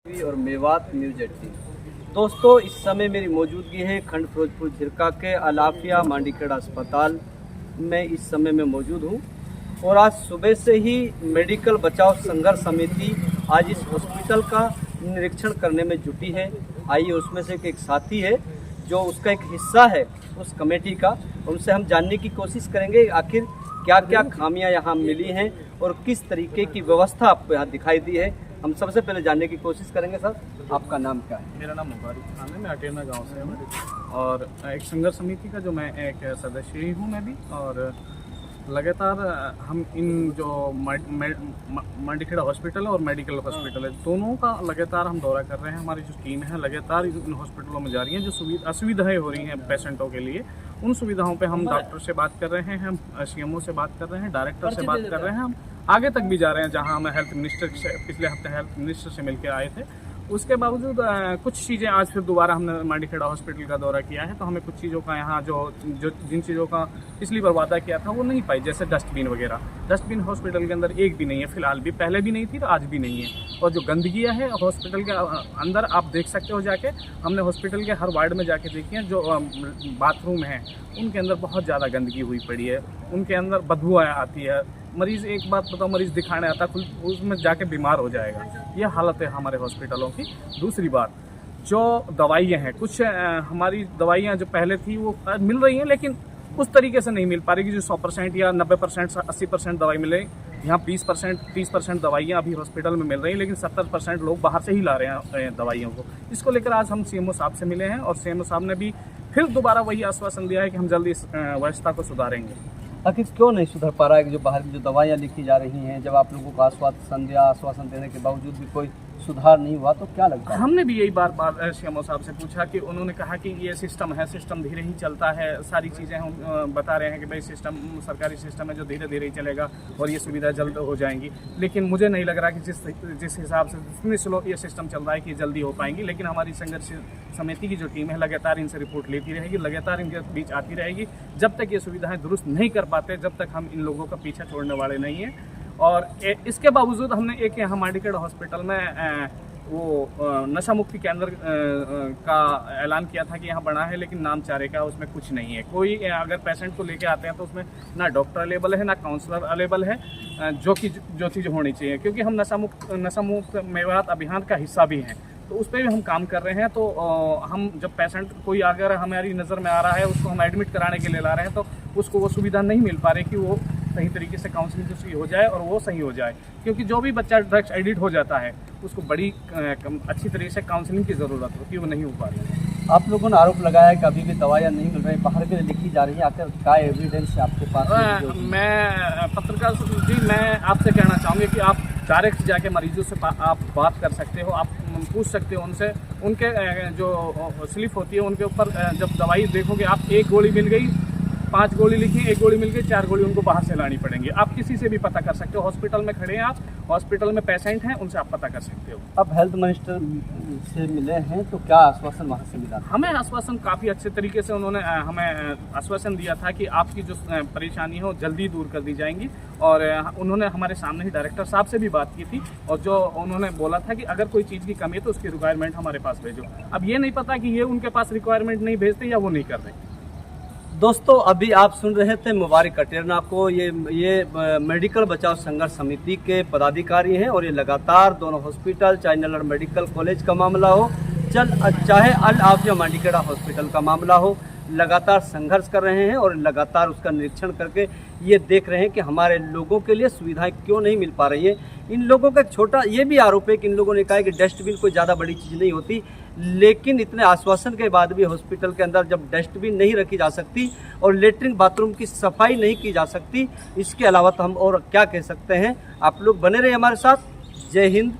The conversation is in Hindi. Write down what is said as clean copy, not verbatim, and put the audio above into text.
और मेवात न्यूज 18। दोस्तों, इस समय मेरी मौजूदगी है खंड फिरोजपुर झिरका के अलाफिया मांडीखेड़ा अस्पताल में इस समय मैं मौजूद हूँ। और आज सुबह से ही मेडिकल बचाव संघर्ष समिति आज इस हॉस्पिटल का निरीक्षण करने में जुटी है। आइए उसमें से एक साथी है जो उसका एक हिस्सा है उस कमेटी का, उनसे हम जानने की कोशिश करेंगे आखिर क्या क्या खामियां यहाँ मिली हैं और किस तरीके की व्यवस्था आपको यहाँ दिखाई दी है। हम सबसे पहले जानने की कोशिश करेंगे। सर, आपका नाम क्या है? मेरा नाम मुबारक खान है, मैं अटेरना गांव से हूँ और एक संघर्ष समिति का जो मैं एक सदस्य ही हूँ मैं भी। और लगातार हम इन जो मांडीखेड़ा हॉस्पिटल और मेडिकल हॉस्पिटल है दोनों का लगातार हम दौरा कर रहे हैं। हमारी जो टीम है लगातार इन हॉस्पिटलों में जा रही है। जो असुविधाएँ हो रही हैं पेशेंटों के लिए, उन सुविधाओं पे हम डॉक्टर से बात कर रहे हैं, हम सीएमओ से बात कर रहे हैं, डायरेक्टर से बात कर रहे हैं, हम आगे तक भी जा रहे हैं। जहां हम हेल्थ मिनिस्टर से पिछले हफ्ते हेल्थ मिनिस्टर से मिलकर आए थे, उसके बावजूद कुछ चीज़ें आज फिर दोबारा हमने मांडीखेड़ा हॉस्पिटल का दौरा किया है तो हमें कुछ चीज़ों का यहाँ जो जिन चीज़ों का पिछली बार वादा किया था वो नहीं पाई। जैसे डस्टबिन वगैरह, डस्टबिन हॉस्पिटल के अंदर एक भी नहीं है फिलहाल, भी पहले भी नहीं थी तो आज भी नहीं है। और जो गंदगियाँ है हॉस्पिटल के अंदर आप देख सकते हो जाके, हमने हॉस्पिटल के हर वार्ड में जाके देखी है। जो बाथरूम हैं उनके अंदर बहुत ज़्यादा गंदगी हुई पड़ी है, उनके अंदर बदबू आती है। मरीज़, एक बात बताओ, मरीज़ दिखाने आता है उसमें जाके बीमार हो जाएगा। यह हालत है हमारे हॉस्पिटलों की। दूसरी बात, जो दवाइयाँ हैं, कुछ हमारी दवाइयाँ जो पहले थी वो मिल रही हैं लेकिन उस तरीके से नहीं मिल पा रही कि जो 100% या 90% 80% दवाई मिले। यहाँ 20% 30% दवाइयाँ अभी हॉस्पिटल में मिल रही हैं लेकिन 70% लोग बाहर से ही ला रहे हैं दवाइयों को। इसको लेकर आज हम सीएमओ साहब से मिले हैं और सीएमओ साहब ने भी फिर दोबारा वही आश्वासन दिया है कि हम जल्दी इस व्यवस्था को सुधारेंगे। आखिर क्यों नहीं सुधर पा रहा है कि जो बाहर की जो दवाइयाँ लिखी जा रही हैं, जब आप लोगों को आश्वासन देने के बावजूद भी कोई सुधार नहीं हुआ तो क्या लगता है? हमने भी यही बार बार सीएमओ साहब से पूछा कि उन्होंने कहा कि ये सिस्टम है, सिस्टम धीरे ही चलता है। सारी चीज़ें हम बता रहे हैं कि भाई सिस्टम सरकारी सिस्टम है जो धीरे धीरे ही चलेगा और ये सुविधा जल्द हो जाएंगी। लेकिन मुझे नहीं लग रहा कि जिस हिसाब से जितनी स्लो ये सिस्टम चल रहा है कि जल्दी हो पाएंगी। लेकिन हमारी संघर्ष समिति की जो टीम है लगातार इनसे रिपोर्ट लेती रहेगी, लगातार इनके बीच आती रहेगी। जब तक ये सुविधाएँ दुरुस्त नहीं कर पाते जब तक हम इन लोगों का पीछा छोड़ने वाले नहीं हैं। और इसके बावजूद हमने एक यहाँ मांडीखेड़ा हॉस्पिटल में वो नशा मुक्ति केंद्र का ऐलान किया था कि यहाँ बना है, लेकिन नाम चारे का उसमें कुछ नहीं है। कोई अगर पेशेंट को लेके आते हैं तो उसमें ना डॉक्टर अवेलेबल है ना काउंसलर अवेलेबल है, जो चीज़ होनी चाहिए। क्योंकि हम नशा मुक्त मेवात अभियान का हिस्सा भी हैं तो उस पर भी हम काम कर रहे हैं। तो हम जब पेशेंट कोई अगर हमारी नज़र में आ रहा है उसको हम एडमिट कराने के लिए ला रहे हैं तो उसको वो सुविधा नहीं मिल पा रही कि वो सही तरीके से काउंसलिंग उसकी हो जाए और वो सही हो जाए। क्योंकि जो भी बच्चा ड्रग्स एडिक्ट हो जाता है उसको बड़ी अच्छी तरीके से काउंसलिंग की ज़रूरत होती है, वो नहीं हो पा रही है। आप लोगों ने आरोप लगाया कि अभी भी दवाइयाँ नहीं मिल रही, बाहर के लिए लिखी जा रही है। आखिर क्या एविडेंस है आपके पास? मैं पत्रकार जी, मैं आपसे कहना चाहूँगी कि आप डायरेक्ट जाके मरीजों से आप बात कर सकते हो, आप पूछ सकते हो उनसे। उनके जो स्लिप होती है उनके ऊपर जब दवाई देखोगे आप, एक गोली मिल गई, 5 गोली लिखी, 1 गोली मिल गई, 4 गोली उनको बाहर से लानी पड़ेंगी। आप किसी से भी पता कर सकते हो, हॉस्पिटल में खड़े हैं आप, हॉस्पिटल में पेशेंट हैं, उनसे आप पता कर सकते हो। अब हेल्थ मिनिस्टर से मिले हैं तो क्या आश्वासन वहाँ से मिला? हमें आश्वासन काफ़ी अच्छे तरीके से उन्होंने हमें आश्वासन दिया था कि आपकी जो परेशानी हो जल्दी दूर कर दी जाएंगी। और उन्होंने हमारे सामने ही डायरेक्टर साहब से भी बात की थी और जो उन्होंने बोला था कि अगर कोई चीज़ की कमी है तो उसकी रिक्वायरमेंट हमारे पास भेजो। अब ये नहीं पता कि ये उनके पास रिक्वायरमेंट नहीं भेजते या वो नहीं कर रहे। दोस्तों, अभी आप सुन रहे थे मुबारक अटेरना को। ये मेडिकल बचाव संघर्ष समिति के पदाधिकारी हैं और ये लगातार दोनों हॉस्पिटल, चाहे नलर मेडिकल कॉलेज का मामला हो, चाहे अल आफिया मांडीखेड़ा हॉस्पिटल का मामला हो, लगातार संघर्ष कर रहे हैं और लगातार उसका निरीक्षण करके ये देख रहे हैं कि हमारे लोगों के लिए सुविधाएं क्यों नहीं मिल पा रही है। इन लोगों का छोटा ये भी आरोप है कि इन लोगों ने कहा कि डस्टबिन कोई ज़्यादा बड़ी चीज़ नहीं होती, लेकिन इतने आश्वासन के बाद भी हॉस्पिटल के अंदर जब डस्टबिन नहीं रखी जा सकती और लेटरिन बाथरूम की सफाई नहीं की जा सकती, इसके अलावा तो हम और क्या कह सकते हैं। आप लोग बने रहे हमारे साथ। जय हिंद।